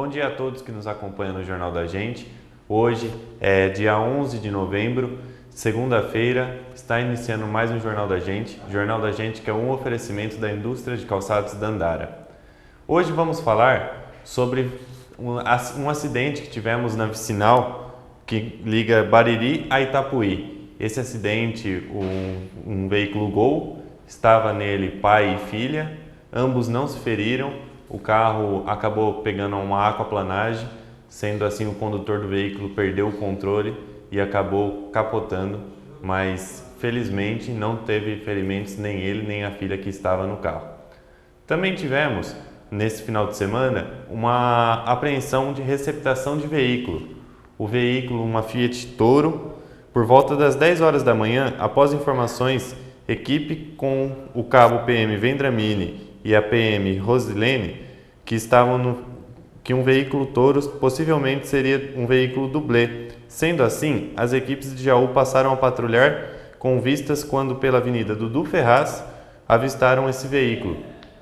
Bom dia a todos que nos acompanham no Jornal da Gente. Hoje é dia 11 de novembro, segunda-feira, está iniciando mais um Jornal da Gente. Jornal da Gente que é um oferecimento da indústria de calçados da Andara. Hoje vamos falar sobre um acidente que tivemos na vicinal que liga Bariri a Itapuí. Esse acidente, um veículo Gol, estava nele pai e filha, ambos não se feriram, o carro acabou pegando uma aquaplanagem, sendo assim o condutor do veículo perdeu o controle e acabou capotando, mas felizmente não teve ferimentos nem ele nem a filha que estava no carro. Também tivemos, nesse final de semana, uma apreensão de receptação de veículo. O veículo, uma Fiat Toro, por volta das 10 horas da manhã, após informações, equipe com o cabo PM Vendramini e a PM Rosilene, que um veículo Toro possivelmente seria um veículo dublê. Sendo assim, as equipes de Jaú passaram a patrulhar com vistas quando pela Avenida Dudu Ferraz avistaram esse veículo.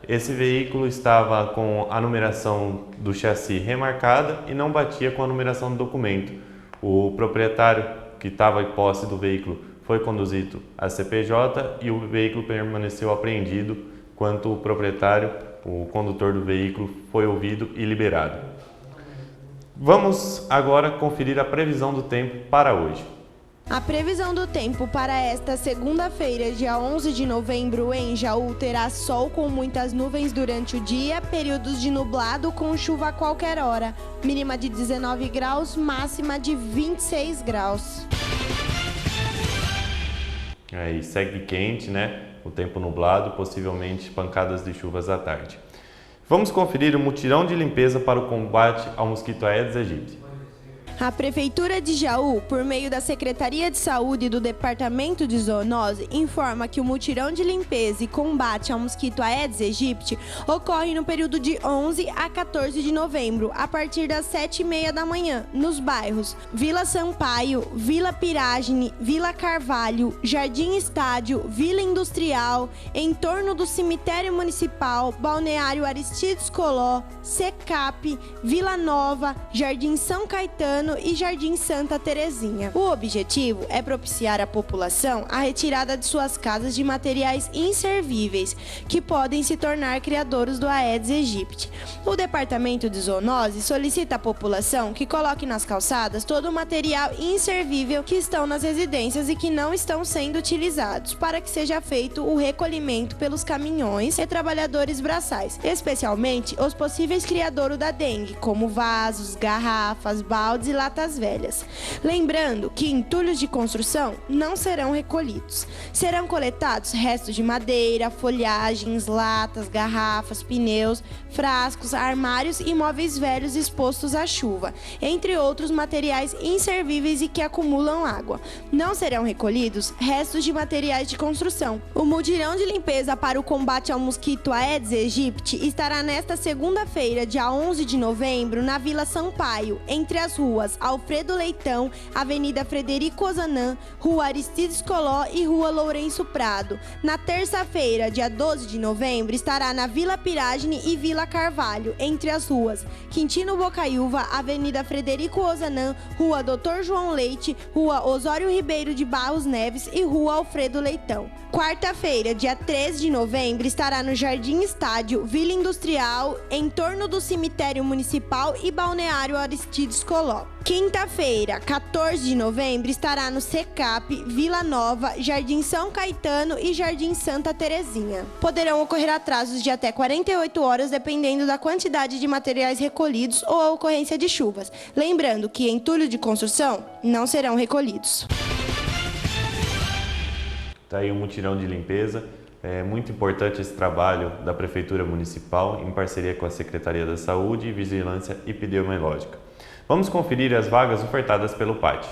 Esse veículo estava com a numeração do chassi remarcada e não batia com a numeração do documento. O proprietário que estava em posse do veículo foi conduzido à CPJ e o veículo permaneceu apreendido, enquanto o proprietário, o condutor do veículo, foi ouvido e liberado. Vamos agora conferir a previsão do tempo para hoje. A previsão do tempo para esta segunda-feira, dia 11 de novembro, em Jaú, terá sol com muitas nuvens durante o dia, períodos de nublado com chuva a qualquer hora, mínima de 19 graus, máxima de 26 graus. Aí segue quente, né? O tempo nublado, possivelmente pancadas de chuvas à tarde. Vamos conferir o mutirão de limpeza para o combate ao mosquito Aedes aegypti. A Prefeitura de Jaú, por meio da Secretaria de Saúde e do Departamento de Zoonose, informa que o mutirão de limpeza e combate ao mosquito Aedes aegypti ocorre no período de 11 a 14 de novembro, a partir das 7h30 da manhã, nos bairros Vila Sampaio, Vila Piragine, Vila Carvalho, Jardim Estádio, Vila Industrial, em torno do Cemitério Municipal, Balneário Aristides Coló, Secap, Vila Nova, Jardim São Caetano e Jardim Santa Terezinha. O objetivo é propiciar à população a retirada de suas casas de materiais inservíveis que podem se tornar criadouros do Aedes aegypti. O Departamento de Zoonose solicita à população que coloque nas calçadas todo o material inservível que estão nas residências e que não estão sendo utilizados, para que seja feito o recolhimento pelos caminhões e trabalhadores braçais, especialmente os possíveis criadouros da dengue, como vasos, garrafas, baldes e latas velhas. Lembrando que entulhos de construção não serão recolhidos. Serão coletados restos de madeira, folhagens, latas, garrafas, pneus, frascos, armários e móveis velhos expostos à chuva, entre outros materiais inservíveis e que acumulam água. Não serão recolhidos restos de materiais de construção. O mutirão de limpeza para o combate ao mosquito Aedes aegypti estará nesta segunda-feira, dia 11 de novembro, na Vila Sampaio, entre as ruas Alfredo Leitão, Avenida Frederico Ozanam, Rua Aristides Coló e Rua Lourenço Prado. Na terça-feira, dia 12 de novembro, estará na Vila Piragine e Vila Carvalho, entre as ruas Quintino Bocaiúva, Avenida Frederico Ozanam, Rua Dr. João Leite, Rua Osório Ribeiro de Barros Neves e Rua Alfredo Leitão. Quarta-feira, dia 13 de novembro, estará no Jardim Estádio, Vila Industrial, em torno do Cemitério Municipal e Balneário Aristides Coló. Quinta-feira, 14 de novembro, estará no Secap, Vila Nova, Jardim São Caetano e Jardim Santa Terezinha. Poderão ocorrer atrasos de até 48 horas, dependendo da quantidade de materiais recolhidos ou a ocorrência de chuvas. Lembrando que entulhos de construção não serão recolhidos. Está aí um mutirão de limpeza. É muito importante esse trabalho da Prefeitura Municipal em parceria com a Secretaria da Saúde e Vigilância Epidemiológica. Vamos conferir as vagas ofertadas pelo PAT.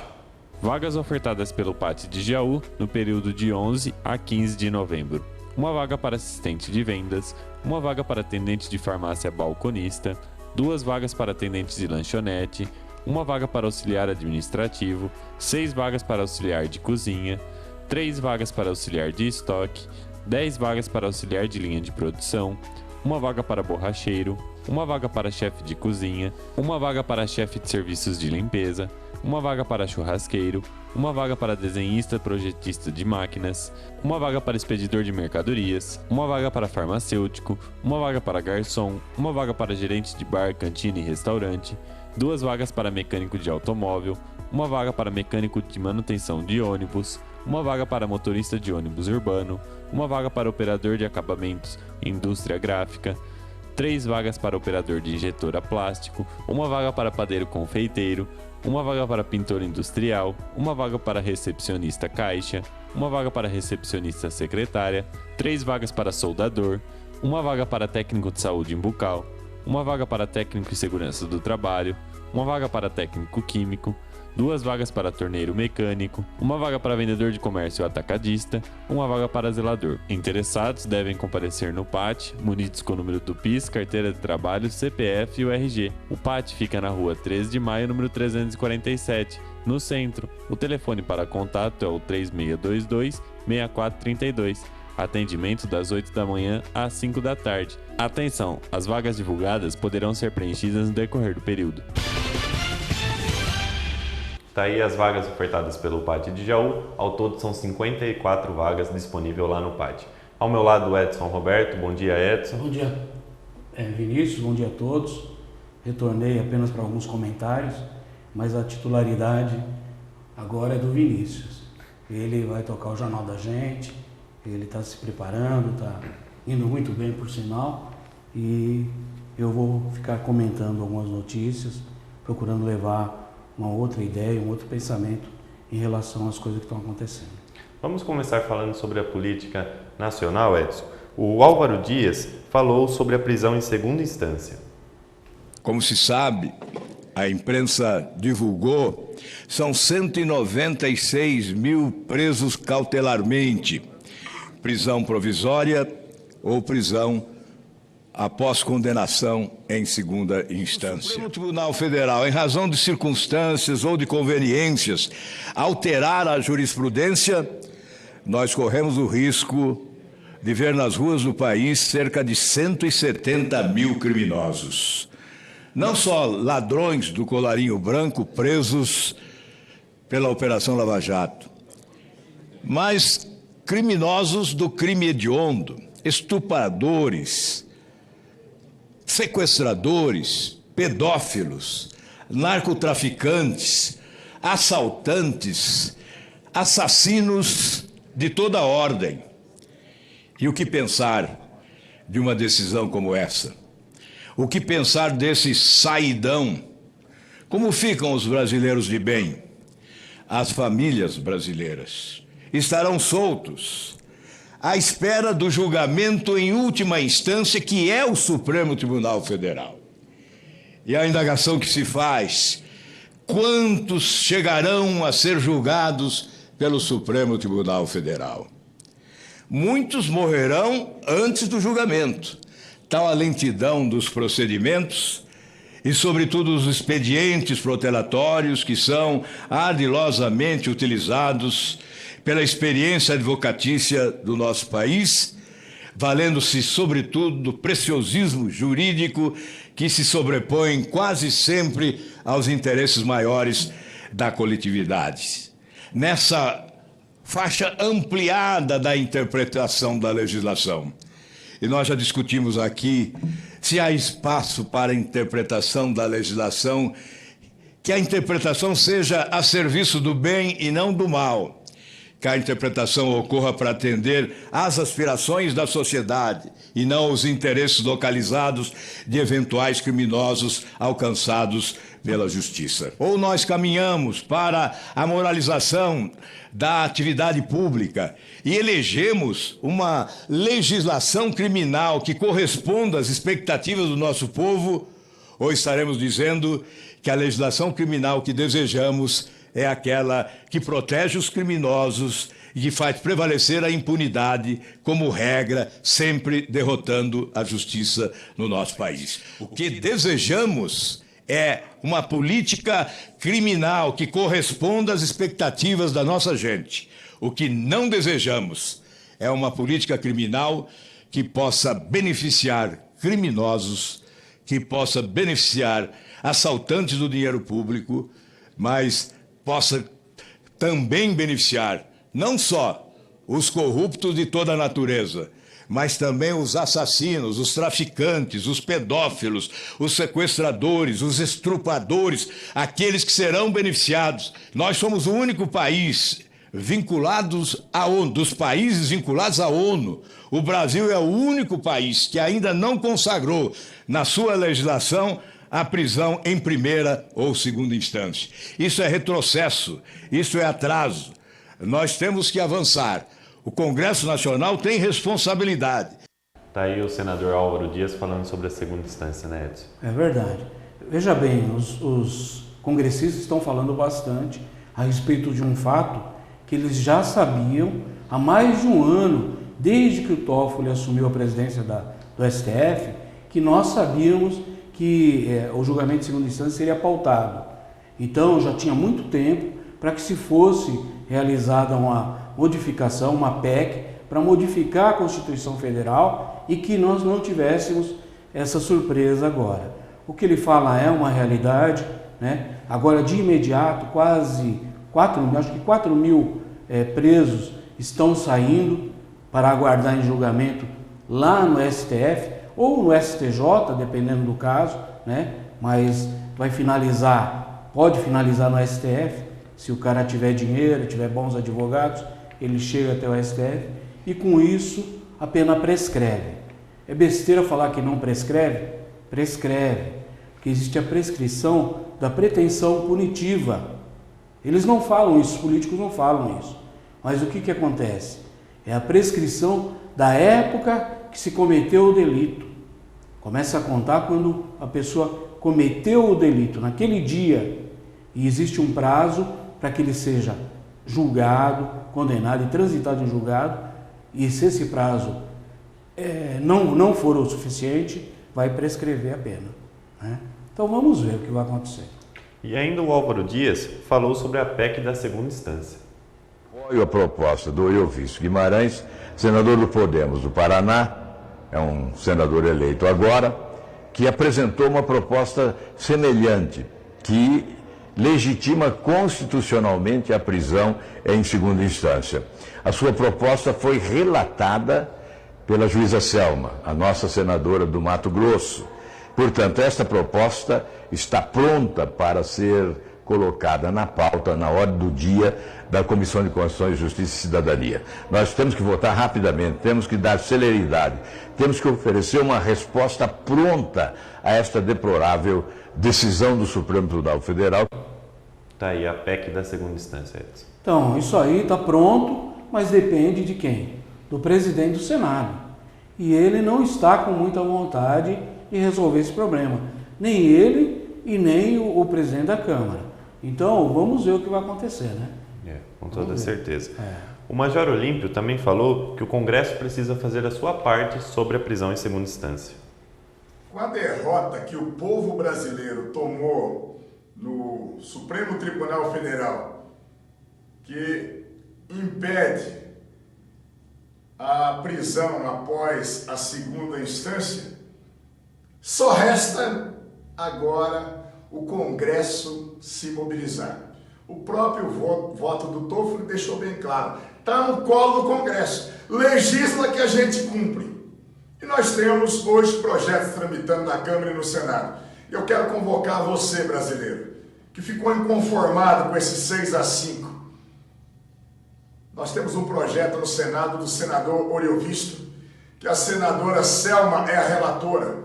Vagas ofertadas pelo PAT de Jaú no período de 11 a 15 de novembro. Uma vaga para assistente de vendas, uma vaga para atendente de farmácia balconista, 2 vagas para atendentes de lanchonete, uma vaga para auxiliar administrativo, 6 vagas para auxiliar de cozinha, 3 vagas para auxiliar de estoque, 10 vagas para auxiliar de linha de produção, uma vaga para borracheiro, uma vaga para chefe de cozinha, uma vaga para chefe de serviços de limpeza, uma vaga para churrasqueiro, uma vaga para desenhista projetista de máquinas, uma vaga para expedidor de mercadorias, uma vaga para farmacêutico, uma vaga para garçom, uma vaga para gerente de bar, cantina e restaurante, 2 vagas para mecânico de automóvel, uma vaga para mecânico de manutenção de ônibus, uma vaga para motorista de ônibus urbano, uma vaga para operador de acabamentos e indústria gráfica, 3 vagas para operador de injetor a plástico, uma vaga para padeiro confeiteiro, uma vaga para pintor industrial, uma vaga para recepcionista caixa, uma vaga para recepcionista secretária, 3 vagas para soldador, uma vaga para técnico de saúde bucal, uma vaga para técnico de segurança do trabalho, uma vaga para técnico químico, 2 vagas para torneiro mecânico, uma vaga para vendedor de comércio atacadista, uma vaga para zelador. Interessados devem comparecer no PAT, munidos com o número do PIS, carteira de trabalho, CPF e o RG. O PAT fica na rua 13 de maio, número 347, no centro. O telefone para contato é o 3622-6432. Atendimento das 8 da manhã às 5 da tarde. Atenção, as vagas divulgadas poderão ser preenchidas no decorrer do período. Tá aí as vagas ofertadas pelo PAT de Jaú. Ao todo são 54 vagas disponíveis lá no PAT. Ao meu lado, Edson Roberto. Bom dia, Edson. Bom dia, Vinícius. Bom dia a todos. Retornei apenas para alguns comentários, mas a titularidade agora é do Vinícius. Ele vai tocar o Jornal da Gente, ele está se preparando, está indo muito bem, por sinal, e eu vou ficar comentando algumas notícias, procurando levar uma outra ideia, um outro pensamento em relação às coisas que estão acontecendo. Vamos começar falando sobre a política nacional, Edson. O Álvaro Dias falou sobre a prisão em segunda instância. Como se sabe, a imprensa divulgou, são 196 mil presos cautelarmente, prisão provisória ou prisão após condenação em segunda instância. O Tribunal Federal, em razão de circunstâncias ou de conveniências, alterar a jurisprudência, nós corremos o risco de ver nas ruas do país cerca de 170 mil criminosos. Não só ladrões do colarinho branco presos pela Operação Lava Jato, mas criminosos do crime hediondo, estupradores, sequestradores, pedófilos, narcotraficantes, assaltantes, assassinos de toda ordem. E o que pensar de uma decisão como essa? O que pensar desse saidão? Como ficam os brasileiros de bem? As famílias brasileiras estarão soltos à espera do julgamento em última instância, que é o Supremo Tribunal Federal. E a indagação que se faz: quantos chegarão a ser julgados pelo Supremo Tribunal Federal? Muitos morrerão antes do julgamento. Tal a lentidão dos procedimentos e, sobretudo, os expedientes protelatórios que são ardilosamente utilizados pela experiência advocatícia do nosso país, valendo-se, sobretudo, do preciosismo jurídico que se sobrepõe quase sempre aos interesses maiores da coletividade. Nessa faixa ampliada da interpretação da legislação, e nós já discutimos aqui se há espaço para a interpretação da legislação, que a interpretação seja a serviço do bem e não do mal, que a interpretação ocorra para atender às aspirações da sociedade e não aos interesses localizados de eventuais criminosos alcançados pela justiça. Ou nós caminhamos para a moralização da atividade pública e elegemos uma legislação criminal que corresponda às expectativas do nosso povo, ou estaremos dizendo que a legislação criminal que desejamos é aquela que protege os criminosos e que faz prevalecer a impunidade como regra, sempre derrotando a justiça no nosso país. O que desejamos é uma política criminal que corresponda às expectativas da nossa gente. O que não desejamos é uma política criminal que possa beneficiar criminosos que possa beneficiar assaltantes do dinheiro público, mas possa também beneficiar não só os corruptos de toda a natureza, mas também os assassinos, os traficantes, os pedófilos, os sequestradores, os estrupadores, aqueles que serão beneficiados. Nós somos o único país vinculados à ONU, dos países vinculados à ONU. O Brasil é o único país que ainda não consagrou na sua legislação a prisão em primeira ou segunda instância. Isso é retrocesso, isso é atraso. Nós temos que avançar. O Congresso Nacional tem responsabilidade. Está aí o senador Álvaro Dias falando sobre a segunda instância, né, Edson? É verdade. Veja bem, os congressistas estão falando bastante a respeito de um fato que eles já sabiam há mais de um ano, desde que o Toffoli assumiu a presidência do STF, que nós sabíamos que o julgamento de segunda instância seria pautado. Então, já tinha muito tempo para que se fosse realizada uma modificação, uma PEC, para modificar a Constituição Federal e que nós não tivéssemos essa surpresa agora. O que ele fala é uma realidade, né? Agora, de imediato, quase 4 mil presos estão saindo para aguardar em julgamento lá no STF ou no STJ, dependendo do caso, né? Mas pode finalizar no STF. Se o cara tiver dinheiro, tiver bons advogados, ele chega até o STF e com isso a pena prescreve. É besteira falar que não prescreve? Prescreve, porque existe a prescrição da pretensão punitiva. Eles não falam isso, os políticos não falam isso. Mas o que acontece? É a prescrição da época que se cometeu o delito. Começa a contar quando a pessoa cometeu o delito, naquele dia, e existe um prazo para que ele seja julgado, condenado e transitado em julgado, e se esse prazo não for o suficiente, vai prescrever a pena, né? Então vamos ver o que vai acontecer. E ainda o Álvaro Dias falou sobre a PEC da segunda instância. Apoio a proposta do Euvício Guimarães, senador do Podemos do Paraná, é um senador eleito agora, que apresentou uma proposta semelhante, que legitima constitucionalmente a prisão em segunda instância. A sua proposta foi relatada pela juíza Selma, a nossa senadora do Mato Grosso. Portanto, esta proposta está pronta para ser colocada na pauta, na ordem do dia da Comissão de Constituição e Justiça e Cidadania. Nós temos que votar rapidamente, temos que dar celeridade, temos que oferecer uma resposta pronta a esta deplorável decisão do Supremo Tribunal Federal. Está aí a PEC da segunda instância, Edson. Então, isso aí está pronto, mas depende de quem? Do presidente do Senado. E ele não está com muita vontade de resolver esse problema. Nem ele e nem o presidente da Câmara. Então, vamos ver o que vai acontecer, né? Com toda certeza. O Major Olímpio também falou que o Congresso precisa fazer a sua parte sobre a prisão em segunda instância. Com a derrota que o povo brasileiro tomou no Supremo Tribunal Federal, que impede a prisão após a segunda instância, só resta agora o Congresso se mobilizar. O próprio voto do Toffoli deixou bem claro, está no colo do Congresso, legisla que a gente cumpre. E nós temos hoje projetos tramitando na Câmara e no Senado. Eu quero convocar você, brasileiro, que ficou inconformado com esses 6-5. Nós temos um projeto no Senado do senador Oriovisto, que a senadora Selma é a relatora.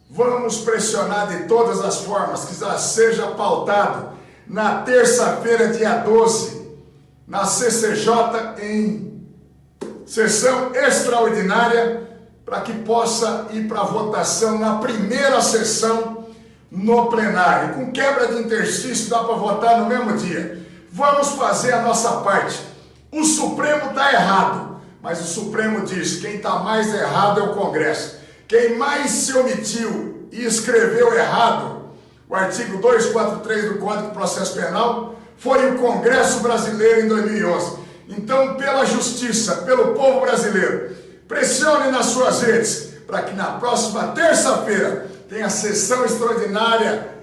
Vamos pressionar de todas as formas que já seja pautado na terça-feira, dia 12, na CCJ, em sessão extraordinária, para que possa ir para a votação na primeira sessão no plenário. Com quebra de interstício dá para votar no mesmo dia. Vamos fazer a nossa parte. O Supremo está errado, mas o Supremo diz que quem está mais errado é o Congresso. Quem mais se omitiu e escreveu errado o artigo 243 do Código de Processo Penal foi o Congresso Brasileiro em 2011. Então, pela justiça, pelo povo brasileiro, pressione nas suas redes, para que na próxima terça-feira tenha sessão extraordinária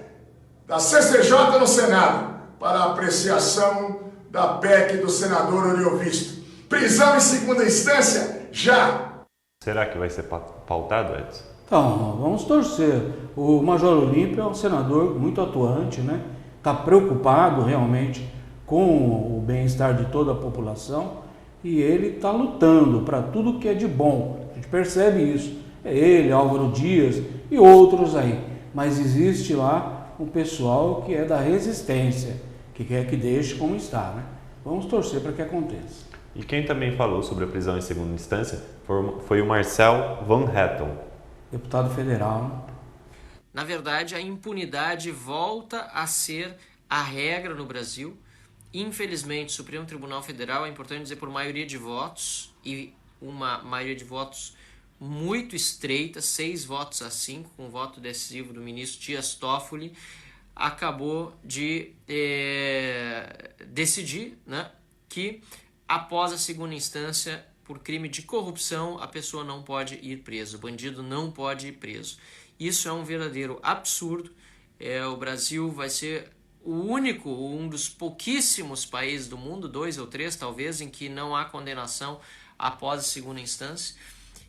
da CCJ no Senado para a apreciação da PEC do senador Oriovisto. Prisão em segunda instância, já! Será que vai ser pautado, Edson? Então, vamos torcer. O Major Olímpio é um senador muito atuante, né? Está preocupado realmente com o bem-estar de toda a população e ele está lutando para tudo que é de bom. A gente percebe isso. É ele, Álvaro Dias e outros aí. Mas existe lá um pessoal que é da resistência, que quer que deixe como está, né? Vamos torcer para que aconteça. E quem também falou sobre a prisão em segunda instância foi o Marcel Van Hatten, deputado federal, né? Na verdade, a impunidade volta a ser a regra no Brasil. Infelizmente, o Supremo Tribunal Federal, é importante dizer, por maioria de votos, e uma maioria de votos muito estreita, 6-5, com o voto decisivo do ministro Dias Toffoli, acabou de decidir, né, que após a segunda instância, por crime de corrupção, a pessoa não pode ir preso, o bandido não pode ir preso. Isso é um verdadeiro absurdo. O Brasil vai ser um dos pouquíssimos países do mundo, 2 ou 3 talvez, em que não há condenação após a segunda instância.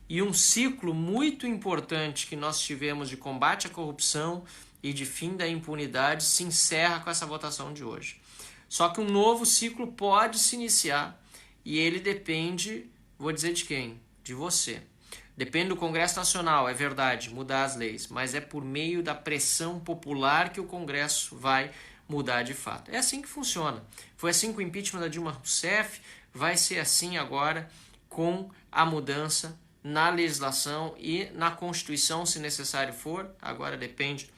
E um ciclo muito importante que nós tivemos de combate à corrupção e de fim da impunidade se encerra com essa votação de hoje. Só que um novo ciclo pode se iniciar e ele depende, vou dizer de quem? De você. Depende do Congresso Nacional, é verdade, mudar as leis, mas é por meio da pressão popular que o Congresso vai mudar de fato. É assim que funciona. Foi assim com o impeachment da Dilma Rousseff, vai ser assim agora com a mudança na legislação e na Constituição, se necessário for. Agora depende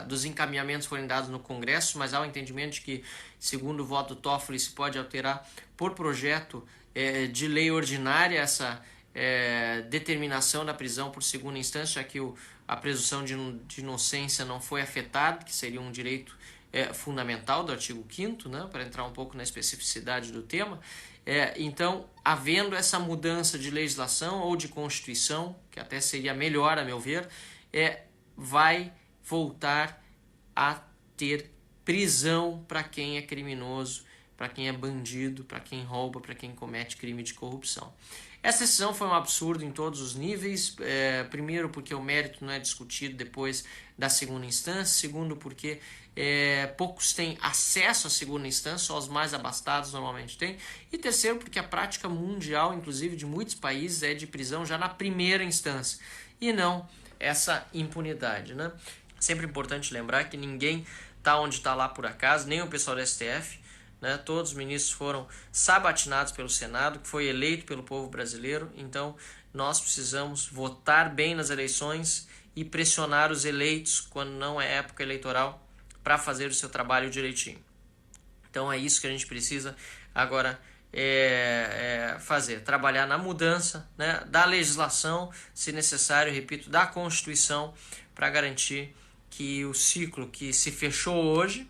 dos encaminhamentos que forem dados no Congresso, mas há o entendimento de que, segundo o voto do Toffoli, se pode alterar por projeto de lei ordinária essa determinação da prisão por segunda instância, já que a presunção de inocência não foi afetada, que seria um direito fundamental do artigo 5º, né, para entrar um pouco na especificidade do tema. Então, havendo essa mudança de legislação ou de Constituição, que até seria melhor, a meu ver, vai voltar a ter prisão para quem é criminoso, para quem é bandido, para quem rouba, para quem comete crime de corrupção. Essa decisão foi um absurdo em todos os níveis. Primeiro, porque o mérito não é discutido depois da segunda instância. Segundo, porque poucos têm acesso à segunda instância, só os mais abastados normalmente têm. E terceiro, porque a prática mundial, inclusive de muitos países, é de prisão já na primeira instância e não essa impunidade, né? Sempre importante lembrar que ninguém está onde está lá por acaso, nem o pessoal do STF, né? Todos os ministros foram sabatinados pelo Senado, que foi eleito pelo povo brasileiro. Então nós precisamos votar bem nas eleições e pressionar os eleitos quando não é época eleitoral para fazer o seu trabalho direitinho. Então é isso que a gente precisa agora fazer, trabalhar na mudança, né, da legislação, se necessário, repito, da Constituição, para garantir que o ciclo que se fechou hoje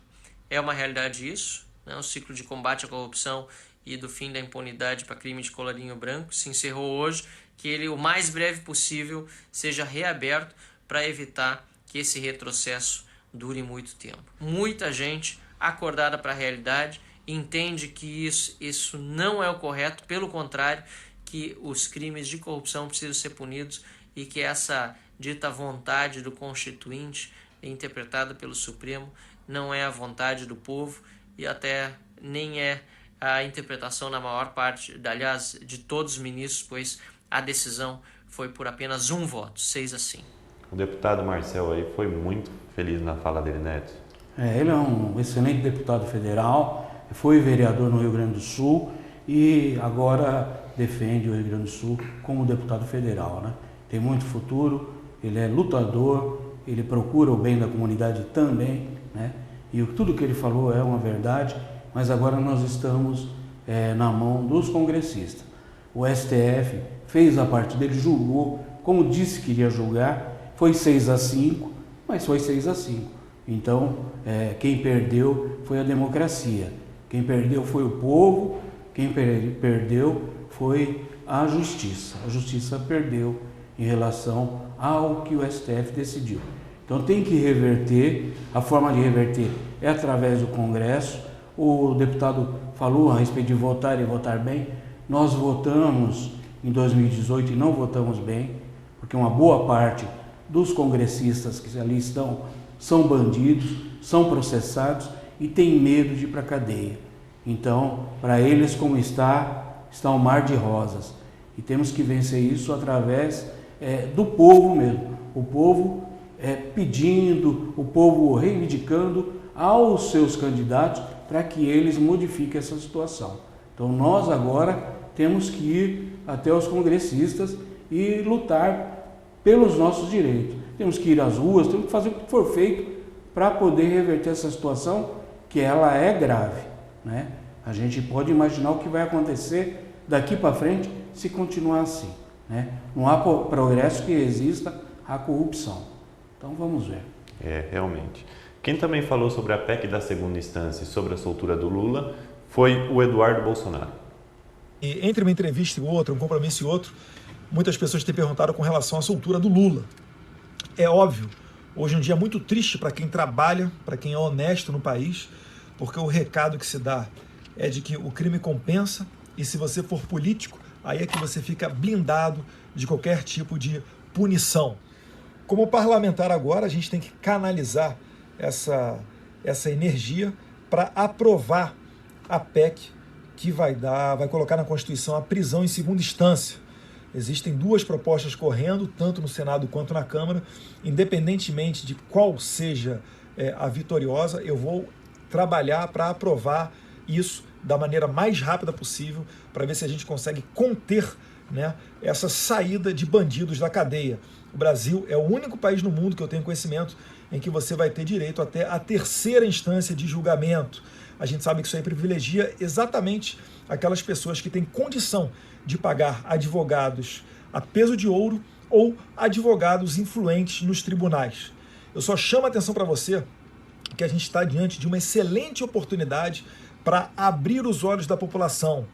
é uma realidade isso, né, o ciclo de combate à corrupção e do fim da impunidade para crime de colarinho branco se encerrou hoje, que ele o mais breve possível seja reaberto para evitar que esse retrocesso dure muito tempo. Muita gente acordada para a realidade entende que isso não é o correto, pelo contrário, que os crimes de corrupção precisam ser punidos e que essa dita vontade do Constituinte, interpretada pelo Supremo, não é a vontade do povo e até nem é a interpretação na maior parte, aliás, de todos os ministros, pois a decisão foi por apenas um voto, 6-5. O deputado Marcel aí foi muito feliz na fala dele, Neto. Ele é um excelente deputado federal, foi vereador no Rio Grande do Sul e agora defende o Rio Grande do Sul como deputado federal, né? Tem muito futuro, ele é lutador, ele procura o bem da comunidade também, né? E tudo que ele falou é uma verdade, mas agora nós estamos na mão dos congressistas. O STF fez a parte dele, julgou, como disse que iria julgar, foi 6-5, mas foi 6-5. Então, quem perdeu foi a democracia. Quem perdeu foi o povo, quem perdeu foi a Justiça. A Justiça perdeu em relação ao que o STF decidiu. Então tem que reverter, a forma de reverter é através do Congresso. O deputado falou a respeito de votar e votar bem. Nós votamos em 2018 e não votamos bem, porque uma boa parte dos congressistas que ali estão são bandidos, são processados e têm medo de ir para a cadeia. Então, para eles, como está um mar de rosas. E temos que vencer isso através do povo mesmo. O povo pedindo, o povo reivindicando aos seus candidatos para que eles modifiquem essa situação. Então, nós agora temos que ir até os congressistas e lutar pelos nossos direitos. Temos que ir às ruas, temos que fazer o que for feito para poder reverter essa situação, que ela é grave, né? A gente pode imaginar o que vai acontecer daqui para frente se continuar assim, né? Não há progresso que resista à corrupção. Então vamos ver. Realmente. Quem também falou sobre a PEC da segunda instância e sobre a soltura do Lula foi o Eduardo Bolsonaro. E entre uma entrevista e outra, um compromisso e outro, muitas pessoas têm perguntado com relação à soltura do Lula. É óbvio, hoje é um dia muito triste para quem trabalha, para quem é honesto no país, porque o recado que se dá é de que o crime compensa e se você for político, aí é que você fica blindado de qualquer tipo de punição. Como parlamentar agora, a gente tem que canalizar essa energia para aprovar a PEC que vai colocar na Constituição a prisão em segunda instância. Existem duas propostas correndo, tanto no Senado quanto na Câmara. Independentemente de qual seja a vitoriosa, eu vou trabalhar para aprovar isso da maneira mais rápida possível, para ver se a gente consegue conter, né, essa saída de bandidos da cadeia. O Brasil é o único país no mundo que eu tenho conhecimento em que você vai ter direito até a terceira instância de julgamento. A gente sabe que isso aí privilegia exatamente aquelas pessoas que têm condição de pagar advogados a peso de ouro ou advogados influentes nos tribunais. Eu só chamo a atenção para você que a gente está diante de uma excelente oportunidade para abrir os olhos da população.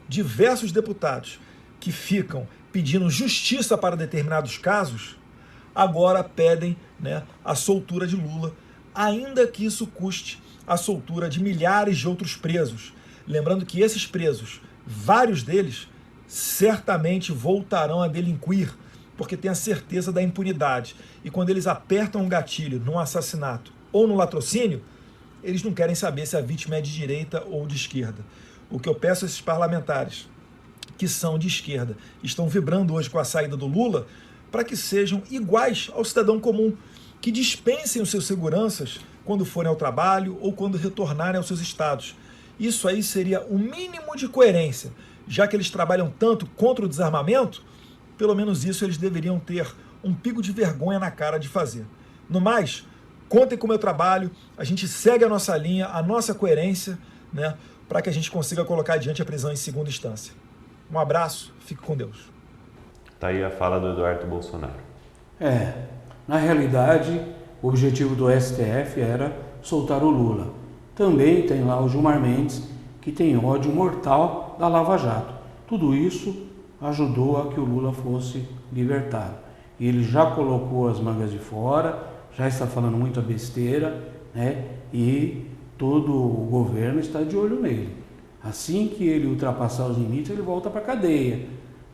Diversos deputados que ficam pedindo justiça para determinados casos, agora pedem, né, a soltura de Lula, ainda que isso custe a soltura de milhares de outros presos. Lembrando que esses presos, vários deles, certamente voltarão a delinquir, porque têm a certeza da impunidade. E quando eles apertam um gatilho num assassinato ou no latrocínio, eles não querem saber se a vítima é de direita ou de esquerda. O que eu peço a esses parlamentares que são de esquerda, estão vibrando hoje com a saída do Lula, para que sejam iguais ao cidadão comum, que dispensem os seus seguranças quando forem ao trabalho ou quando retornarem aos seus estados. Isso aí seria o mínimo de coerência, já que eles trabalham tanto contra o desarmamento, pelo menos isso eles deveriam ter um pingo de vergonha na cara de fazer. No mais, contem com o meu trabalho, a gente segue a nossa linha, a nossa coerência, né, para que a gente consiga colocar adiante a prisão em segunda instância. Um abraço, fique com Deus. Está aí a fala do Eduardo Bolsonaro. Na realidade, o objetivo do STF era soltar o Lula. Também tem lá o Gilmar Mendes, que tem ódio mortal da Lava Jato. Tudo isso ajudou a que o Lula fosse libertado. E ele já colocou as mangas de fora, já está falando muita besteira, né? E todo o governo está de olho nele. Assim que ele ultrapassar os limites, ele volta para a cadeia.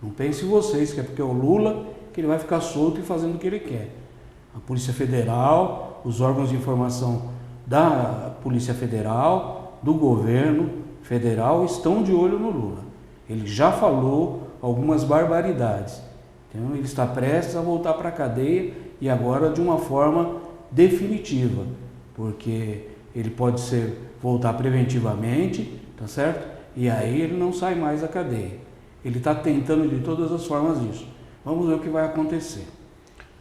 Não pensem vocês que é porque é o Lula que ele vai ficar solto e fazendo o que ele quer. A Polícia Federal, os órgãos de informação da Polícia Federal, do governo federal estão de olho no Lula. Ele já falou algumas barbaridades. Então ele está prestes a voltar para a cadeia e agora de uma forma definitiva, porque ele pode voltar preventivamente, tá certo? E aí ele não sai mais da cadeia. Ele está tentando de todas as formas isso. Vamos ver o que vai acontecer.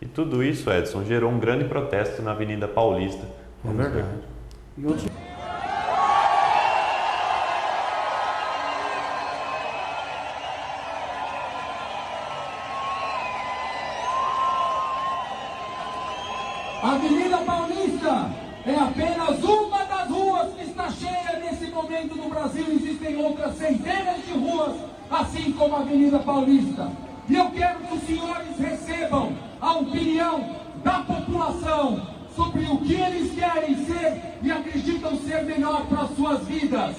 E tudo isso, Edson, gerou um grande protesto na Avenida Paulista. É verdade. E outros... A Avenida Paulista é apenas uma das ruas que está cheia nesse momento no Brasil. Existem outras centenas de ruas assim como a Avenida Paulista. E eu quero que os senhores recebam a opinião da população sobre o que eles querem ser e acreditam ser melhor para as suas vidas.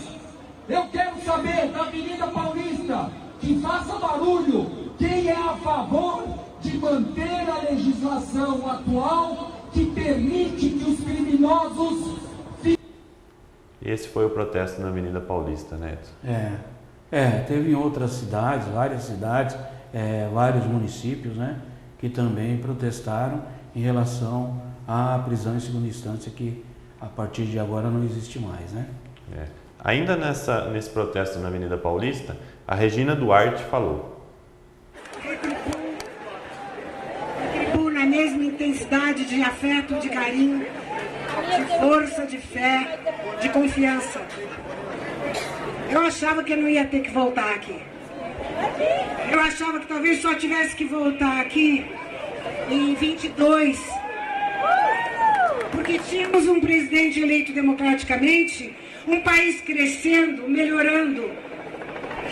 Eu quero saber da Avenida Paulista, que faça barulho, quem é a favor de manter a legislação atual que permite que os criminosos... Esse foi o protesto na Avenida Paulista, né, Edson? Teve em outras cidades, várias cidades, vários municípios, né, que também protestaram em relação à prisão em segunda instância, que a partir de agora não existe mais, né? Ainda nesse protesto na Avenida Paulista, a Regina Duarte falou. Retribuo na mesma intensidade de afeto, de carinho, de força, de fé, de confiança. Eu achava que eu não ia ter que voltar aqui. Eu achava que talvez só tivesse que voltar aqui em 22, porque tínhamos um presidente eleito democraticamente, um país crescendo, melhorando,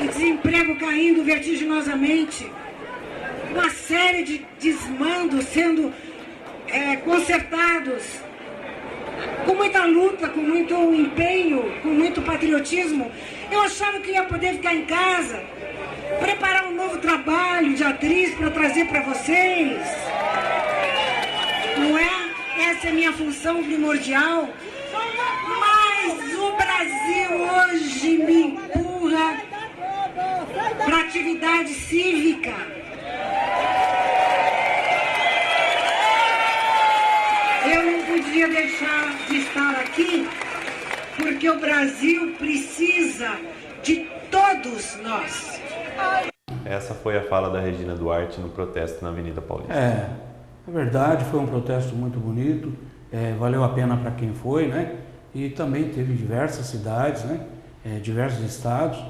e desemprego caindo vertiginosamente, uma série de desmandos sendo consertados, com muita luta, com muito empenho, com muito patriotismo. Eu achava que ia poder ficar em casa, preparar um novo trabalho de atriz para trazer para vocês. Não é? Essa é a minha função primordial. Mas o Brasil hoje me empurra para atividade cívica. Eu não podia deixar de estar aqui, porque o Brasil precisa de todos nós. Essa foi a fala da Regina Duarte no protesto na Avenida Paulista. Na verdade, foi um protesto muito bonito, valeu a pena para quem foi, né? E também teve diversas cidades, né? Diversos estados,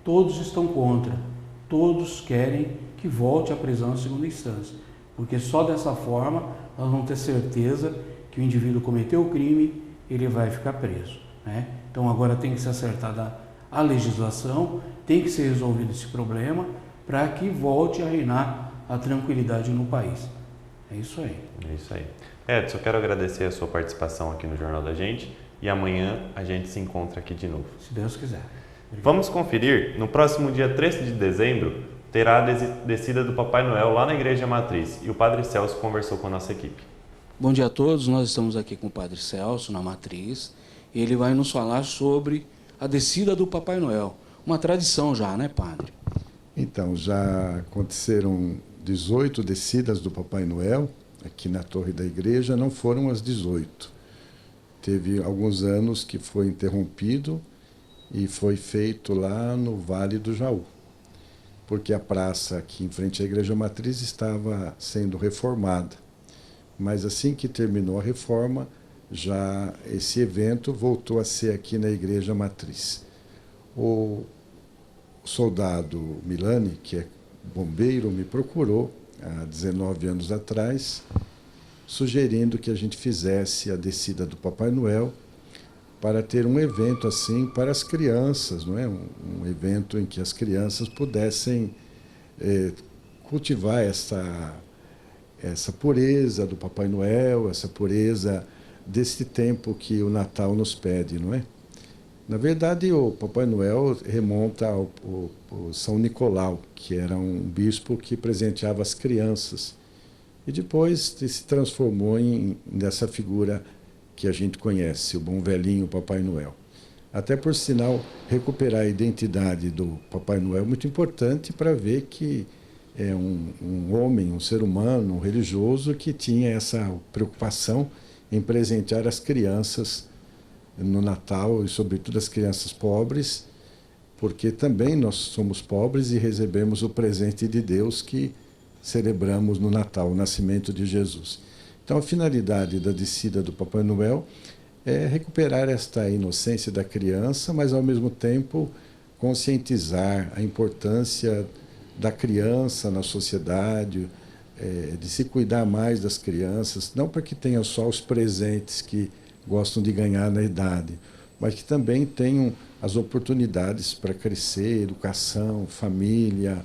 todos estão contra, todos querem que volte à prisão em segunda instância, porque só dessa forma nós vamos ter certeza que o indivíduo cometeu o crime, ele vai ficar preso, né? Então agora tem que ser acertada a legislação, tem que ser resolvido esse problema para que volte a reinar a tranquilidade no país. É isso aí. É isso aí. Edson, eu quero agradecer a sua participação aqui no Jornal da Gente e amanhã a gente se encontra aqui de novo. Se Deus quiser. Obrigado. Vamos conferir, no próximo dia 13 de dezembro, terá a descida do Papai Noel lá na Igreja Matriz e o Padre Celso conversou com a nossa equipe. Bom dia a todos, nós estamos aqui com o Padre Celso na Matriz e ele vai nos falar sobre a descida do Papai Noel. Uma tradição já, né, Padre? Então, já aconteceram 18 descidas do Papai Noel aqui na torre da igreja, não foram as 18. Teve alguns anos que foi interrompido e foi feito lá no Vale do Jaú, porque a praça aqui em frente à Igreja Matriz estava sendo reformada. Mas assim que terminou a reforma, já esse evento voltou a ser aqui na Igreja Matriz. O soldado Milani, que é bombeiro, me procurou há 19 anos atrás, sugerindo que a gente fizesse a descida do Papai Noel para ter um evento assim para as crianças, não é? Um evento em que as crianças pudessem cultivar essa pureza do Papai Noel, essa pureza desse tempo que o Natal nos pede, não é? Na verdade, o Papai Noel remonta ao São Nicolau, que era um bispo que presenteava as crianças. E depois se transformou nessa figura que a gente conhece, o bom velhinho Papai Noel. Até por sinal, recuperar a identidade do Papai Noel é muito importante para ver que é um homem, um ser humano, um religioso que tinha essa preocupação em presentear as crianças no Natal e, sobretudo, as crianças pobres, porque também nós somos pobres e recebemos o presente de Deus que celebramos no Natal, o nascimento de Jesus. Então, a finalidade da descida do Papai Noel é recuperar esta inocência da criança, mas, ao mesmo tempo, conscientizar a importância da criança na sociedade, de se cuidar mais das crianças, não para que tenham só os presentes que gostam de ganhar na idade, mas que também tenham as oportunidades para crescer, educação, família,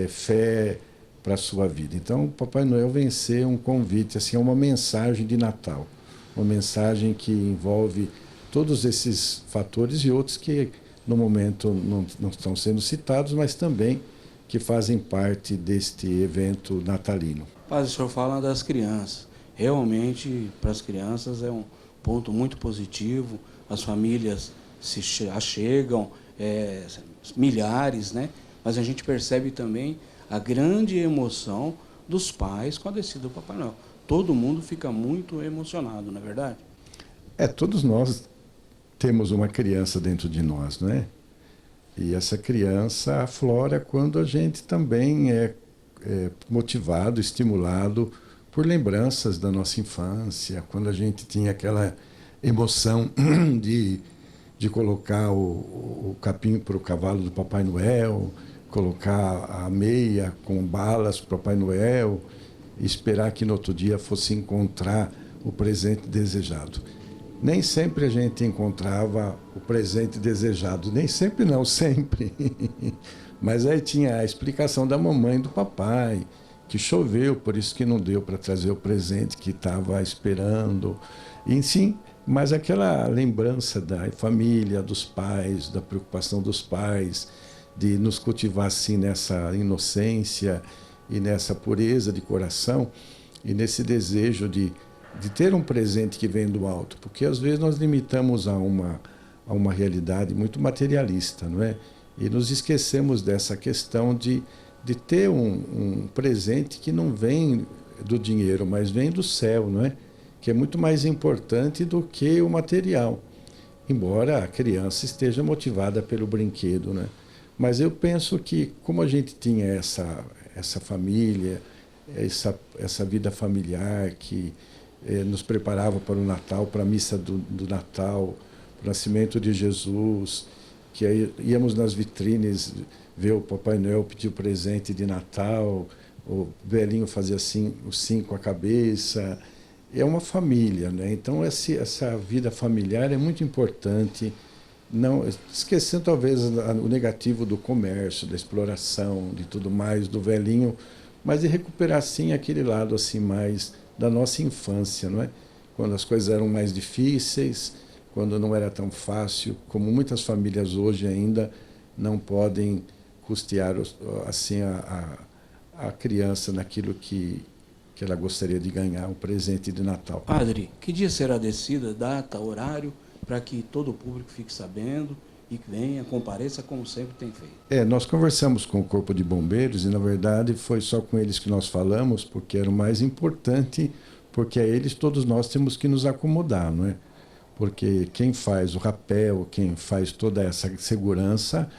fé para a sua vida. Então, o Papai Noel vem ser um convite, assim, uma mensagem de Natal, uma mensagem que envolve todos esses fatores e outros que no momento não estão sendo citados, mas também que fazem parte deste evento natalino. Padre, o senhor fala das crianças. Realmente, para as crianças é um ponto muito positivo, as famílias se achegam, milhares, né? Mas a gente percebe também a grande emoção dos pais com a descida do Papai Noel. Todo mundo fica muito emocionado, não é verdade? Todos nós temos uma criança dentro de nós, não é? E essa criança aflora quando a gente também é motivado, estimulado por lembranças da nossa infância, quando a gente tinha aquela emoção de colocar o capim para o cavalo do Papai Noel, colocar a meia com balas para o Papai Noel e esperar que no outro dia fosse encontrar o presente desejado. Nem sempre a gente encontrava o presente desejado, nem sempre não, sempre. Mas aí tinha a explicação da mamãe e do papai, que choveu, por isso que não deu para trazer o presente que estava esperando. E sim, mas aquela lembrança da família, dos pais, da preocupação dos pais, de nos cultivar assim nessa inocência e nessa pureza de coração e nesse desejo de ter um presente que vem do alto, porque às vezes nós limitamos a uma realidade muito materialista, não é? E nos esquecemos dessa questão de ter um presente que não vem do dinheiro, mas vem do céu, não é? Que é muito mais importante do que o material, embora a criança esteja motivada pelo brinquedo, né? Mas eu penso que, como a gente tinha essa família, essa vida familiar que nos preparava para o Natal, para a missa do Natal, para o nascimento de Jesus, que aí íamos nas vitrines ver o Papai Noel pedir o presente de Natal, o velhinho fazia assim, o sim com a cabeça. É uma família, né? Então essa vida familiar é muito importante, não esquecendo talvez o negativo do comércio, da exploração, de tudo mais, do velhinho, mas de recuperar sim aquele lado assim mais da nossa infância, não é? Quando as coisas eram mais difíceis, quando não era tão fácil, como muitas famílias hoje ainda não podem custear assim a criança naquilo que ela gostaria de ganhar, um presente de Natal. Padre, que dia será descida, data, horário, para que todo o público fique sabendo e que venha, compareça como sempre tem feito? Nós conversamos com o Corpo de Bombeiros e, na verdade, foi só com eles que nós falamos, porque era o mais importante, porque a eles todos nós temos que nos acomodar, não é? Porque quem faz o rapel, quem faz toda essa segurança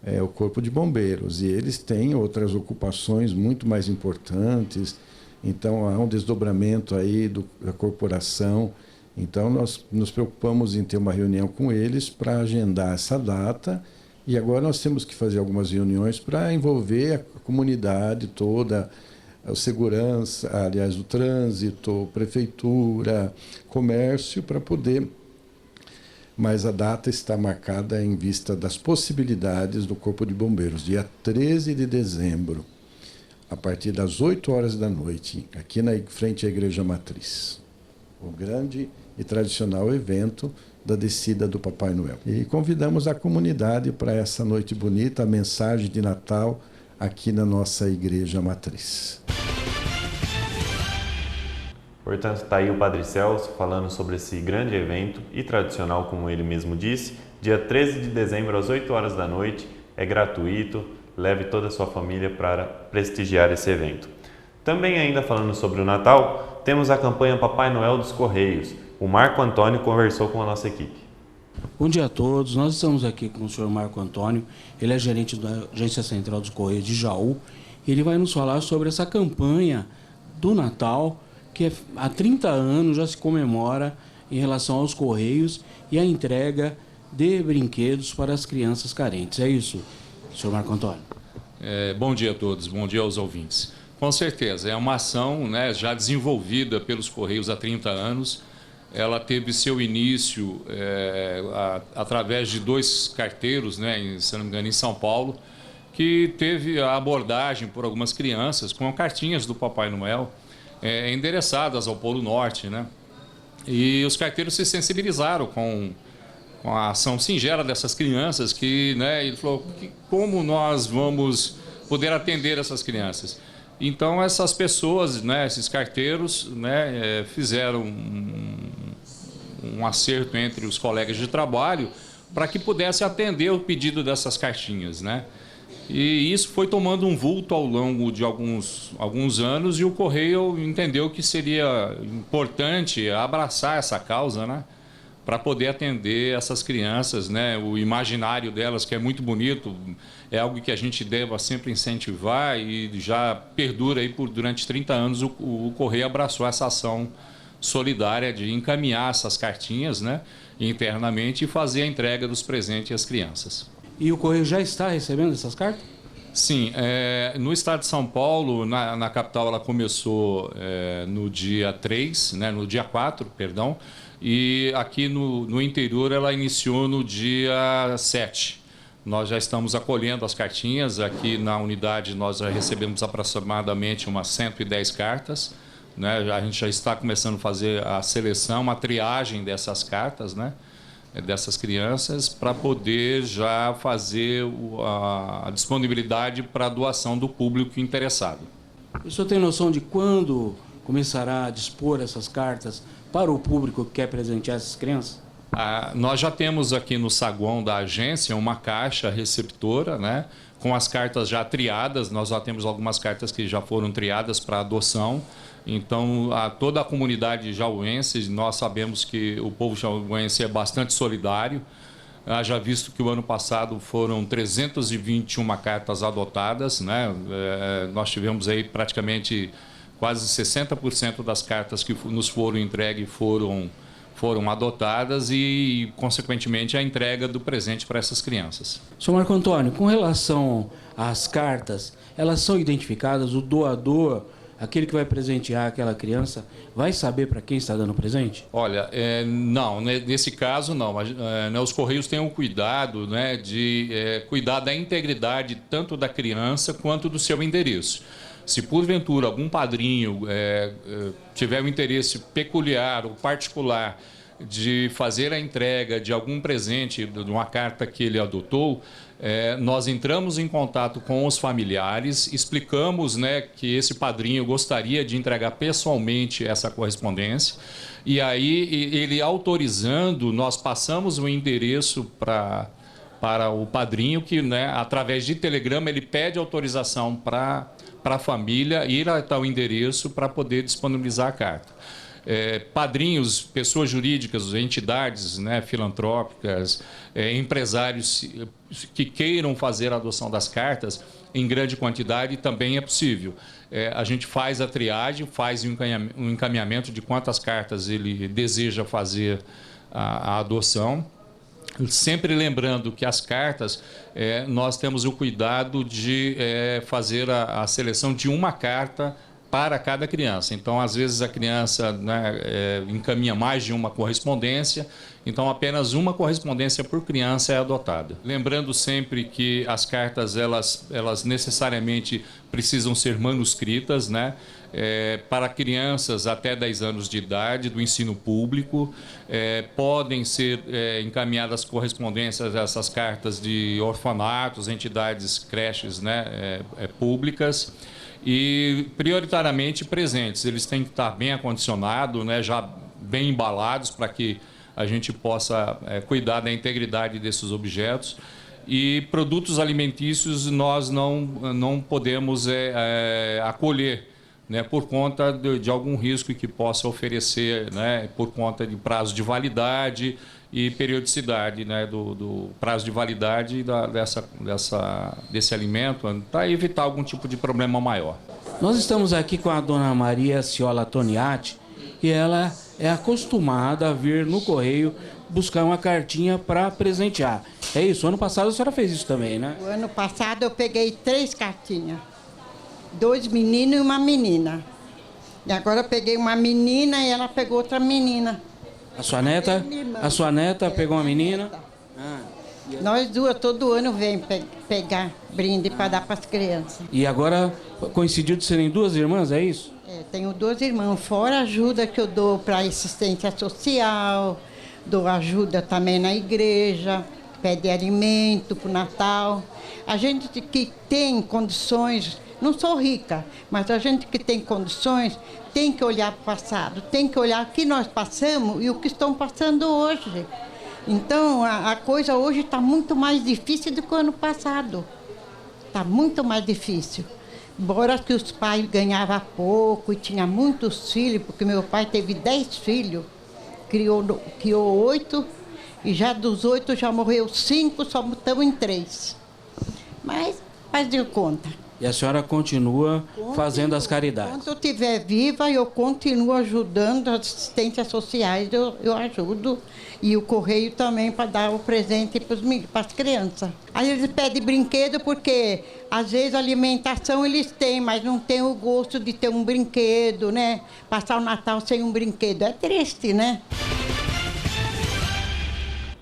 é o Corpo de Bombeiros, e eles têm outras ocupações muito mais importantes, então há um desdobramento aí da corporação. Então nós nos preocupamos em ter uma reunião com eles para agendar essa data, e agora nós temos que fazer algumas reuniões para envolver a comunidade toda, a segurança, aliás, o trânsito, prefeitura, comércio, para poder... Mas a data está marcada em vista das possibilidades do Corpo de Bombeiros, dia 13 de dezembro, a partir das 8 horas da noite, aqui na frente à Igreja Matriz. O grande e tradicional evento da descida do Papai Noel. E convidamos a comunidade para essa noite bonita, a mensagem de Natal aqui na nossa Igreja Matriz. Portanto, está aí o Padre Celso falando sobre esse grande evento e tradicional, como ele mesmo disse, dia 13 de dezembro às 8 horas da noite, é gratuito, leve toda a sua família para prestigiar esse evento. Também ainda falando sobre o Natal, temos a campanha Papai Noel dos Correios. O Marco Antônio conversou com a nossa equipe. Bom dia a todos, nós estamos aqui com o senhor Marco Antônio, ele é gerente da Agência Central dos Correios de Jaú, e ele vai nos falar sobre essa campanha do Natal, que há 30 anos já se comemora em relação aos Correios e a entrega de brinquedos para as crianças carentes. É isso, senhor Marco Antônio? Bom dia a todos, bom dia aos ouvintes. Com certeza, é uma ação, né, já desenvolvida pelos Correios há 30 anos, ela teve seu início através de 2 carteiros, né, se não me engano, em São Paulo, que teve a abordagem por algumas crianças com cartinhas do Papai Noel endereçadas ao Polo Norte, né? E os carteiros se sensibilizaram com a ação singela dessas crianças, que, né, ele falou, como nós vamos poder atender essas crianças? Então, essas pessoas, né, esses carteiros, né, fizeram um acerto entre os colegas de trabalho para que pudesse atender o pedido dessas cartinhas, né? E isso foi tomando um vulto ao longo de alguns anos, e o Correio entendeu que seria importante abraçar essa causa, né, para poder atender essas crianças, né? O imaginário delas, que é muito bonito, é algo que a gente deva sempre incentivar, e já perdura aí durante 30 anos o Correio abraçou essa ação solidária de encaminhar essas cartinhas, né, internamente, e fazer a entrega dos presentes às crianças. E o Correio já está recebendo essas cartas? Sim, no estado de São Paulo, na capital, ela começou no dia 3, né, no dia 4, perdão, e aqui no interior ela iniciou no dia 7. Nós já estamos acolhendo as cartinhas. Aqui na unidade nós já recebemos aproximadamente umas 110 cartas, né? A gente já está começando a fazer a seleção, a triagem dessas cartas, né, dessas crianças, para poder já fazer a disponibilidade para a doação do público interessado. O senhor tem noção de quando começará a dispor essas cartas para o público que quer presentear essas crianças? Nós já temos aqui no saguão da agência uma caixa receptora, né, com as cartas já triadas. Nós já temos algumas cartas que já foram triadas para adoção. Então, toda a comunidade jauense, nós sabemos que o povo jauense é bastante solidário. Já visto que o ano passado foram 321 cartas adotadas, né? Nós tivemos aí praticamente quase 60% das cartas que nos foram entregues foram adotadas, e, consequentemente, a entrega do presente para essas crianças. Sr. Marco Antônio, com relação às cartas, elas são identificadas? O doador, aquele que vai presentear aquela criança, vai saber para quem está dando presente? Olha, não, nesse caso não. Os Correios têm o cuidado, né, de cuidar da integridade tanto da criança quanto do seu endereço. Se porventura algum padrinho tiver um interesse peculiar ou particular de fazer a entrega de algum presente, de uma carta que ele adotou, nós entramos em contato com os familiares, explicamos, né, que esse padrinho gostaria de entregar pessoalmente essa correspondência, e aí ele autorizando, nós passamos o endereço para o padrinho, que, né, através de telegrama ele pede autorização para a família ir até o endereço para poder disponibilizar a carta. Padrinhos, pessoas jurídicas, entidades, né, filantrópicas, empresários que queiram fazer a adoção das cartas em grande quantidade, também é possível. A gente faz a triagem, faz um encaminhamento de quantas cartas ele deseja fazer a adoção. Sempre lembrando que as cartas, nós temos o cuidado de fazer a seleção de uma carta para cada criança. Então, às vezes, a criança, né, encaminha mais de uma correspondência, então apenas uma correspondência por criança é adotada. Lembrando sempre que as cartas, elas necessariamente precisam ser manuscritas, né? Para crianças até 10 anos de idade, do ensino público, podem ser encaminhadas correspondências a essas cartas de orfanatos, entidades, creches, né, públicas, e prioritariamente presentes. Eles têm que estar bem acondicionados, né, já bem embalados, para que a gente possa cuidar da integridade desses objetos. E produtos alimentícios nós não podemos acolher, né, por conta de algum risco que possa oferecer, né, por conta de prazo de validade e periodicidade, né, do prazo de validade desse alimento, para evitar algum tipo de problema maior. Nós estamos aqui com a dona Maria Ciola Toniati, e ela é acostumada a vir no Correio buscar uma cartinha para presentear. É isso? Ano passado a senhora fez isso também, né? O ano passado eu peguei 3 cartinhas. 2 meninos e uma menina. E agora eu peguei uma menina e ela pegou outra menina. A sua neta pegou uma menina? Nós duas todo ano vem pegar brinde para dar para as crianças. E agora coincidiu de serem duas irmãs, é isso? Tenho duas irmãs, fora a ajuda que eu dou para assistência social, dou ajuda também na igreja, pede alimento para o Natal. A gente que tem condições, não sou rica, mas a gente que tem condições tem que olhar para o passado, tem que olhar o que nós passamos e o que estão passando hoje. Então, a coisa hoje está muito mais difícil do que o ano passado. Está muito mais difícil. Embora que os pais ganhavam pouco e tinha muitos filhos, porque meu pai teve 10 filhos, criou 8, e já dos 8 já morreu 5, só estamos em 3. Mas faz de conta. E a senhora continua fazendo as caridades? Enquanto eu estiver viva, eu continuo ajudando as assistências sociais, eu ajudo. E o Correio também para dar o presente para as crianças. Aí eles pedem brinquedo porque, às vezes, a alimentação eles têm, mas não tem o gosto de ter um brinquedo, né? Passar o Natal sem um brinquedo é triste, né?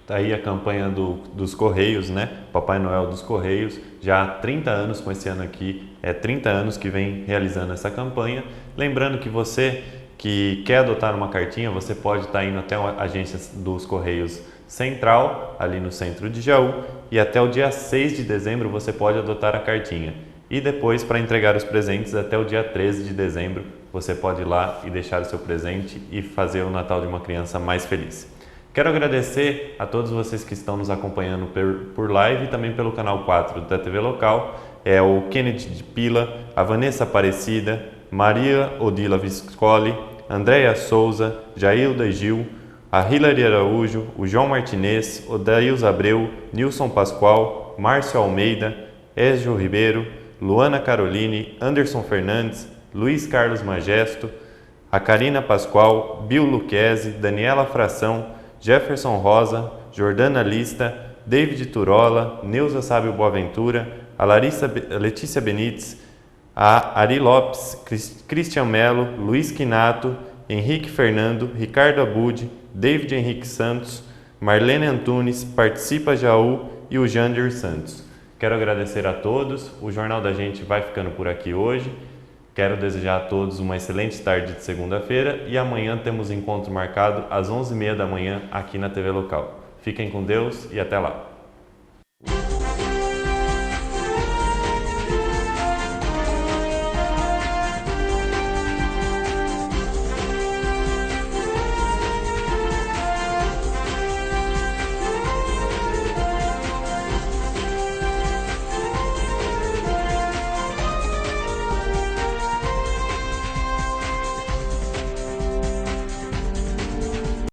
Está aí a campanha dos Correios, né? Papai Noel dos Correios, já há 30 anos, com esse ano aqui, 30 anos que vem realizando essa campanha. Lembrando que você que quer adotar uma cartinha, você pode estar indo até a agência dos Correios Central, ali no centro de Jaú, e até o dia 6 de dezembro você pode adotar a cartinha. E depois, para entregar os presentes, até o dia 13 de dezembro, você pode ir lá e deixar o seu presente e fazer o Natal de uma criança mais feliz. Quero agradecer a todos vocês que estão nos acompanhando por live e também pelo canal 4 da TV Local. O Kennedy de Pila, a Vanessa Aparecida, Maria Odila Viscoli, Andréia Souza, Jailda Gil, a Hilary Araújo, o João Martinez, Odailza Abreu, Nilson Pascoal, Márcio Almeida, Égio Ribeiro, Luana Caroline, Anderson Fernandes, Luiz Carlos Magesto, a Karina Pascoal, Bill Luquezzi, Daniela Fração, Jefferson Rosa, Jordana Lista, David Turola, Neuza Sábio Boaventura, a Letícia Benites, a Ari Lopes, Cristian Melo, Luiz Quinato, Henrique Fernando, Ricardo Abud, David Henrique Santos, Marlene Antunes, Participa Jaú e o Jandir Santos. Quero agradecer a todos, o Jornal da Gente vai ficando por aqui hoje. Quero desejar a todos uma excelente tarde de segunda-feira e amanhã temos encontro marcado às 11h30 da manhã aqui na TV Local. Fiquem com Deus e até lá!